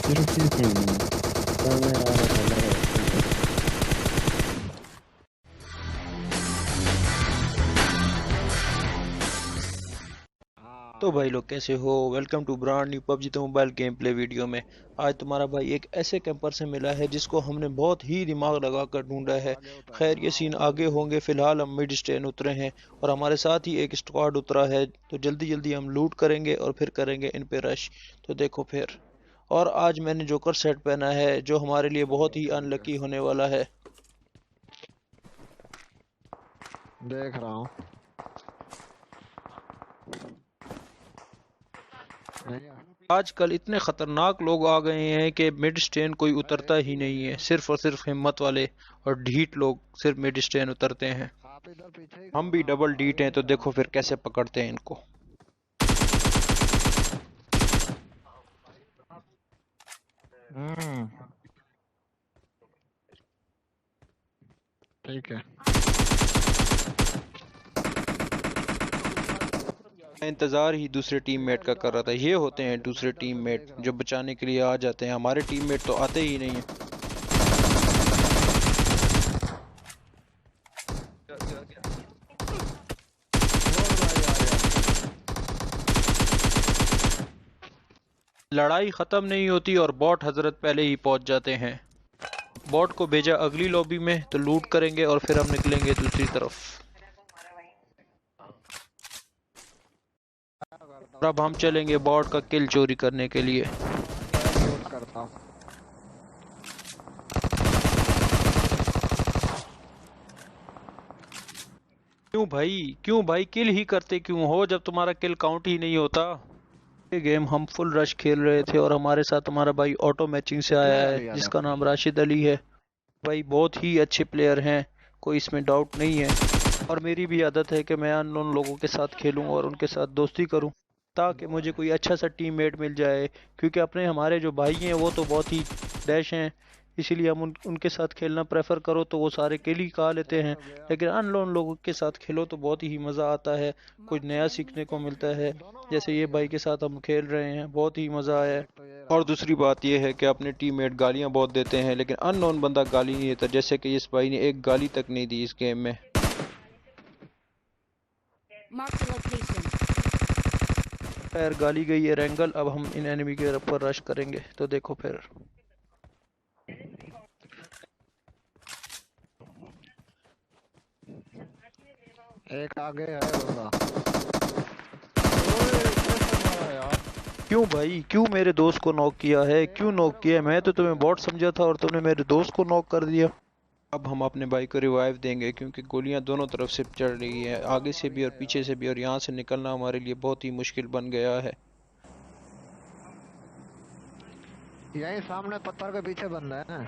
이렇게 된 카메라를 달라고 했는데 तो भाई लोग कैसे हो। Welcome to brand new PUBG the mobile game play video में। आज तुम्हारा भाई एक ऐसे कैंपर से मिला है जिसको हमने बहुत ही दिमाग लगाकर ढूंढा है। खैर ये सीन आगे होंगे, फिलहाल हम मिड स्टेन उतरे हैं और हमारे साथ ही एक स्क्वाड उतरा है, तो जल्दी जल्दी हम लूट करेंगे और फिर करेंगे इन पे रश। तो देखो फिर। और आज मैंने जोकर सेट पहना है जो हमारे लिए बहुत ही अनलकी होने वाला है। देख रहा हूँ। नहीं आजकल इतने खतरनाक लोग आ गए हैं कि मिड स्टेन कोई उतरता ही नहीं है, सिर्फ और सिर्फ हिम्मत वाले और ढीठ लोग सिर्फ मिड स्टेन उतरते हैं। आप इधर पीछे ही हम करो भी ना, डबल आगे डीट हैं, नहीं तो जाना। देखो फिर कैसे पकड़ते हैं इनको। हम्म, ठीक है। मैं इंतजार ही दूसरे टीममेट का कर रहा था। ये होते हैं दूसरे इधर से टीममेट देख रहा जो हूँ। बचाने के लिए आ जाते हैं, हमारे टीममेट तो आते ही नहीं है। बोल भाई आ गया। लड़ाई खत्म नहीं होती और बॉट हजरत पहले ही पहुंच जाते हैं। बॉट को भेजा अगली लॉबी में, तो लूट करेंगे और फिर हम निकलेंगे दूसरी तरफ। क्या करता और हूँ, अब हम चलेंगे बॉट का किल चोरी करने के लिए। स्क्वाड लूट करता हूँ। क्यों भाई किल ही करते क्यों हो जब तुम्हारा किल काउंट ही नहीं होता। ये गेम हम फुल रश खेल रहे थे और हमारे साथ हमारा भाई ऑटो मैचिंग से कितने आया है गाली आने जिसका नाम राशिद अली है। भाई बहुत ही अच्छे प्लेयर हैं, कोई इसमें डाउट नहीं है। और मेरी भी आदत है कि मैं अननोन लोगों के साथ खेलूं और उनके साथ दोस्ती करूं ताकि मुझे कोई अच्छा सा टीममेट मिल जाए, क्योंकि अपने हमारे जो भाई हैं वो तो बहुत ही डैश हैं। इसीलिए हम उनके साथ खेलना प्रेफर करो तो वो सारे किल ही खा लेते वो हैं। तो गया। लेकिन अननोन लोगों के साथ खेलो तो बहुत ही मज़ा आता है, कुछ नया सीखने को मिलता है। दोनों मार जैसे ये दिया। भाई के साथ हम खेल रहे हैं, बहुत ही मज़ा आया है। एक तो ये और रहा। दूसरी बात यह है कि अपने टीममेट गालियां बहुत देते हैं, लेकिन अननोन बंदा गाली नहीं देता, जैसे कि इस भाई ने एक गाली तक नहीं दी इस गेम में। Mark the location. खैर गाली गई है रैंगल, अब हम इन एनिमी के ऊपर रश करेंगे, तो देखो फिर। एक आगे है बंदा। ओए कैसे मारा यार। क्यों भाई, क्यों मेरे दोस्त को नॉक किया है, क्यों नॉक किया है? मैं तो तुम्हें बॉट समझा था और तुमने मेरे दोस्त को नॉक कर दिया। अब हम अपने भाई को रिवाइव देंगे क्योंकि गोलियां दोनों तरफ से चढ़ रही है, आगे से भी और पीछे से भी, और यहाँ से निकलना हमारे लिए बहुत ही मुश्किल बन गया है। यही सामने पत्थर के पीछे बंदा है।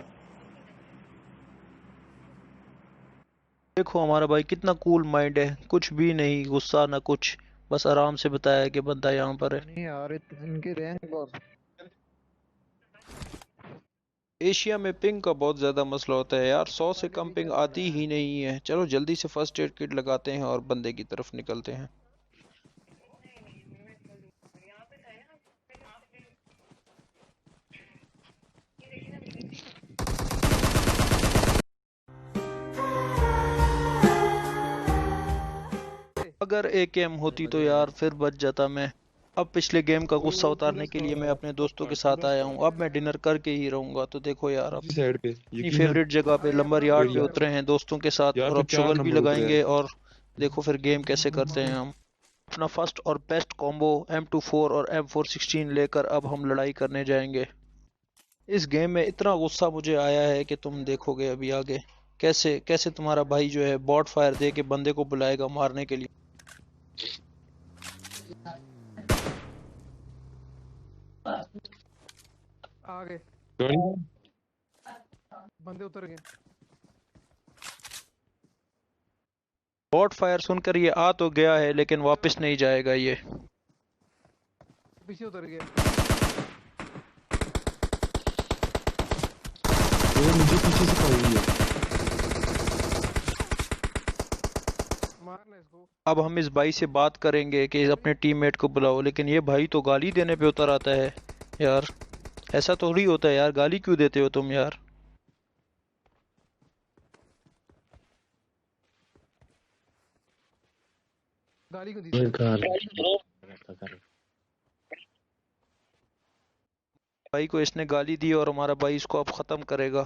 देखो हमारा भाई कितना कूल माइंड है, कुछ भी नहीं गुस्सा ना कुछ, बस आराम से बताया कि बंदा यहाँ पर है। नहीं यार इनकी रेंज बहुत। एशिया में पिंग का बहुत ज़्यादा मसला होता है यार, 100 से कम पिंग आती ही नहीं है। चलो जल्दी से फर्स्ट एड किट लगाते हैं और बंदे की तरफ निकलते हैं। अगर एकेएम होती तो यार फिर बच जाता मैं। अब पिछले गेम का गुस्सा उतारने के लिए मैं अपने दोस्तों के साथ आया हूँ, अब मैं डिनर करके ही रहूंगा। तो देखो यार, अब इसी साइड पे अपनी यकीनन फेवरेट जगह पे भाई लंबर अपना यार्ड पे एरिया। नंबर उतरे हैं दोस्तों के साथ, यार और फिर अब 4 शुगर भी नंबर उतरे लगाएंगे हैं। और देखो फिर गेम कैसे करते हैं हम। अपना फर्स्ट और बेस्ट कॉम्बो M24 और M416 लेकर अब हम लड़ाई करने जाएंगे। इस गेम में इतना गुस्सा मुझे आया है कि तुम देखोगे अभी आगे कैसे कैसे तुम्हारा भाई जो है बॉट फायर दे के बंदे को बुलाएगा मारने के लिए। आगे कौन? बंदे उतर गए। बॉट फायर सुनकर ये आ तो गया है लेकिन वापस नहीं जाएगा ये। पीछे उतर गए। ये मुझे पीछे से पड़ रही है। मारना इसको। अब हम इस भाई से बात करेंगे कि अपने टीममेट को बुलाओ, लेकिन ये भाई तो गाली देने पे उतर आता है यार। ऐसा तो नहीं होता यार, गाली क्यों देते हो तुम यार? गाली क्यों दी ये थी? घर भाई को इसने गाली दी और हमारा भाई इसको अब ख़त्म करेगा,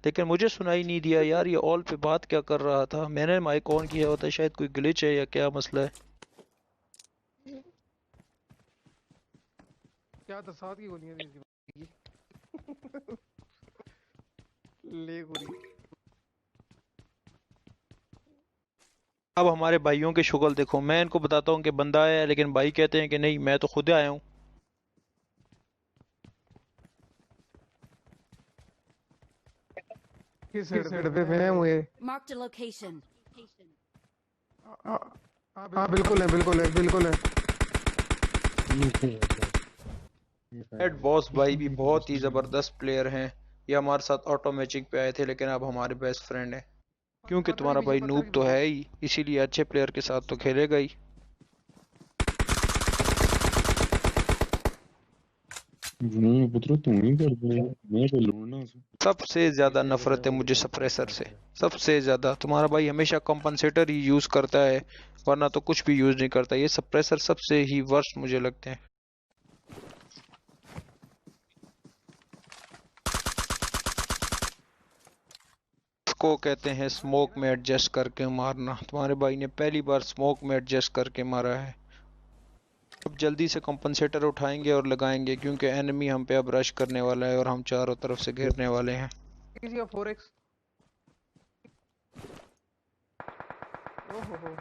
लेकिन मुझे सुनाई नहीं दिया यार। ये ऑल पे बात क्या कर रहा था? मैंने माइक ऑन किया होता, शायद कोई ग्लिच है या क्या मसला है। क्या था, 7 की गोलियां दी थी ले गोली। अब हमारे भाइयों के शुक्ल देखो, मैं इनको बताता हूँ कि बंदा आया है, लेकिन भाई कहते हैं कि नहीं मैं तो खुद आया हूँ। किस साइड पे मैं हूँ ये? Marked a location. हाँ बिल्कुल है, बिल्कुल है, बिल्कुल है। हेड बॉस भाई भी बहुत ही ज़बरदस्त प्लेयर हैं। ये हमारे साथ ऑटोमेटिक पे आए थे, लेकिन अब हमारे बेस्ट फ्रेंड हैं। क्योंकि पत्थर के तुम्हारा पीछे, भाई पत्थर नूब के तो पीछे। है ही, इसीलिए अच्छे प्लेयर के साथ तो खेलेगा ही। नहीं पुत्रो तू ही कर दे, मैं तो लूटना सबसे ज़्यादा नफरत है मुझे सप्रेसर से, सबसे ज़्यादा। तुम्हारा भाई हमेशा कंपनसेटर ही यूज़ करता है, वरना तो कुछ भी यूज़ नहीं करता। ये सप्रेसर सबसे ही वर्स्ट मुझे लगते हैं। इसको कहते हैं स्मोक में एडजस्ट करके मारना। तुम्हारे भाई ने पहली बार स्मोक में एडजस्ट करके मारा है। अब जल्दी से कंपनसेटर उठाएंगे और लगाएंगे, क्योंकि एनिमी हम पे अब रश करने वाला है और हम चारों तरफ से घेरने वाले हैं। किसी का 4x। ओहो हो।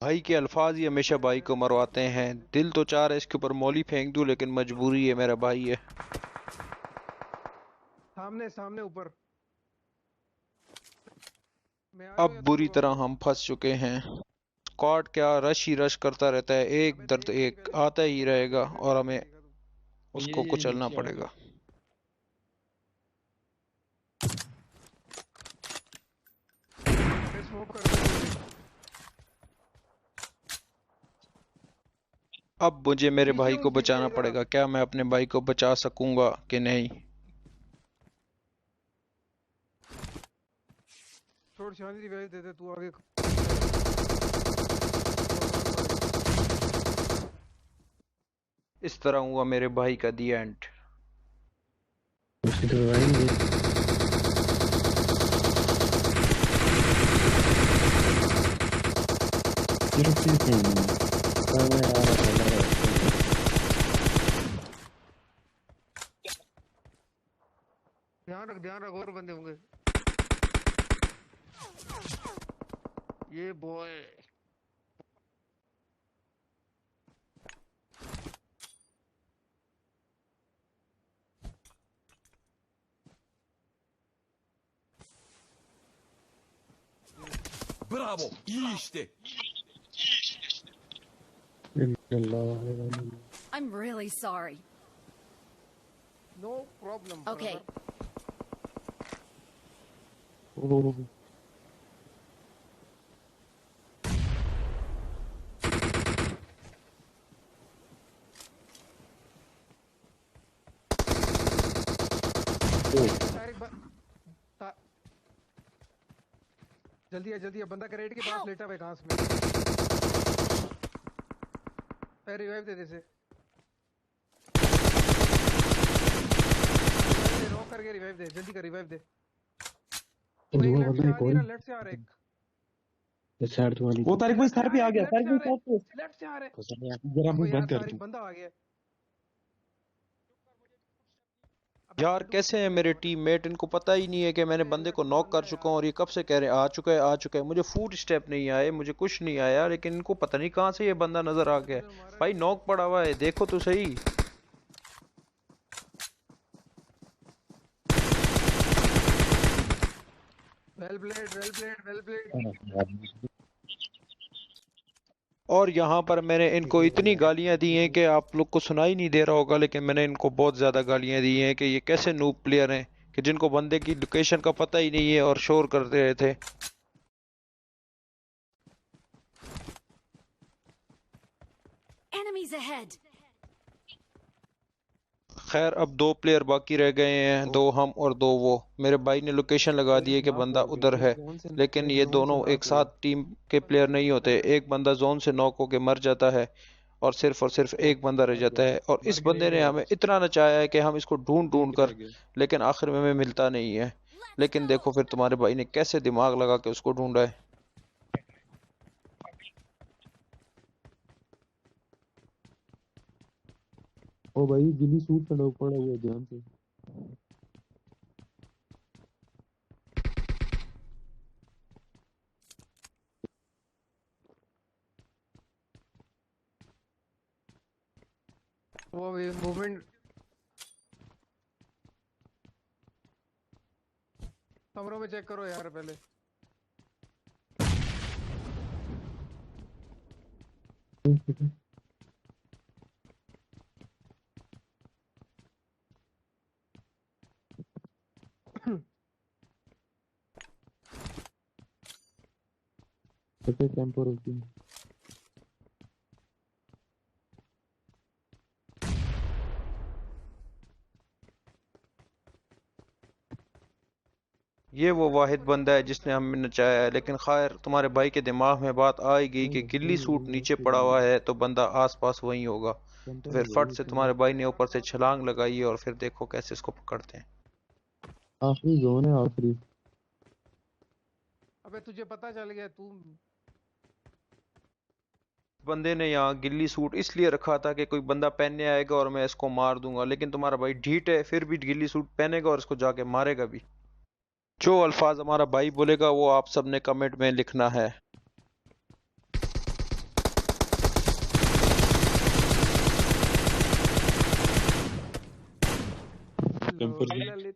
भाई के अल्फाज ही हमेशा भाई को मरवाते हैं। दिल तो चाह रहा है इसके ऊपर मौली फेंक दूं, लेकिन मजबूरी है, मेरा भाई है। सामने सामने ऊपर। मैं आ अब जाऊँ या तू बुरी रुकोगे? तरह हम फंस चुके हैं। स्क्वाड क्या रश ही रश करता रहता है, एक अबे दर्द देख नहीं, एक पहले आता ही रहेगा डिफेंड और करके हमें देगा तू। उसको कुचलना पड़ेगा। मैं स्मोक कर दूँ। अब मुझे मेरे पीछे भाई हूँ, को पीछे बचाना इधर आ। पड़ेगा। क्या मैं अपने भाई को बचा सकूंगा कि नहीं? छोड़, शांति रिवाइव दे दे तू आगे। इस तरह हुआ मेरे भाई का दी एंड। उसकी तो लड़ाई सिर्फ ये कौन है यार ध्यान रख और बंदे होंगे। ये बॉय Bravo, iyi işte. अल्लाह I'm really sorry. No problem. Okay. जल्दी आ बंदा करेट के पास Help! लेटा हुआ है घास में। रिवाइव दे से नॉक करके रिवाइव दे, जल्दी कर रिवाइव दे। वो एक लेफ्ट से आ रही है ना, लेफ्ट से आ रहा है एक। ये साइड वाली वो तारिक भाई सर पे आ गया, लेफ्ट तारिक से आ भाई रहा है, साथ पे। लेफ्ट से आ रहा है। जरा ओ मुंह यार बंद कर तारिक तू। बंदा आ गया। अबे यार बंदूक कैसे हैं किसने मेरे मारा? टीममेट? इनको पता ही नहीं है कि मैंने अरे बंदे मैं को नॉक बंदा कर है चुका हूँ, यार। और ये कब से कह रहे हैं आ चुका है आ चुका है। मुझे फुट स्टेप नहीं आए, मुझे कुछ नहीं आया, लेकिन इनको पता नहीं कहाँ से ये बंदा नजर आ गया है। तूने मारा भाई नहीं नॉक पड़ा हुआ है, देखो तो सही। Well played, well played, well played. और यहाँ पर मैंने इनको इतनी गालियां दी हैं कि आप लोग को सुनाई नहीं दे रहा होगा, लेकिन मैंने इनको बहुत ज़्यादा गालियां दी हैं कि ये कैसे नूब प्लेयर हैं कि जिनको बंदे की लोकेशन का पता ही नहीं है और शोर करते रहे थे। Enemies ahead. खैर अब 2 प्लेयर बाकी रह गए हैं, 2 हम और 2 वो। मेरे भाई ने लोकेशन लगा दी है कि बंदा उधर है, लेकिन ये दोनों एक साथ टीम के प्लेयर नहीं होते। एक बंदा जोन से नॉक होके मर जाता है और सिर्फ एक बंदा रह जाता है। और इस बंदे ने हमें इतना नचाया है कि हम इसको ढूंढ ढूंढ कर, लेकिन आखिर में हमें मिलता नहीं है। लेकिन देखो फिर तुम्हारे भाई ने कैसे दिमाग लगा के उसको ढूंढा है। ओ भाई गिली सूट पड़ा हुआ है, ध्यान से। वो मूवमेंट कमरों में चेक करो यार पहले। कैसे टेम्पर होती है। ये वो वाहिद बंदा है जिसने हमें नचाया है। लेकिन खैर तुम्हारे भाई के दिमाग में बात आ ही गई कि गिल्ली सूट नीचे पड़ा हुआ है तो बंदा आसपास वहीं होगा। तो फिर फट से तुम्हारे भाई ने ऊपर से छलांग लगाई है और फिर देखो कैसे इसको पकड़ते हैं। आखिरी जोन है, आखिरी। अबे तुझे पता चल गया तू। बंदे ने यहाँ गिल्ली सूट इसलिए रखा था कि कोई बंदा पहनने आएगा और मैं इसको मार दूंगा, लेकिन तुम्हारा भाई ढीठ है, फिर भी गिल्ली सूट पहनेगा और इसको जाके मारेगा भी। जो अल्फाज हमारा भाई बोलेगा वो आप सबने कमेंट में लिखना है। टेम्पर ललित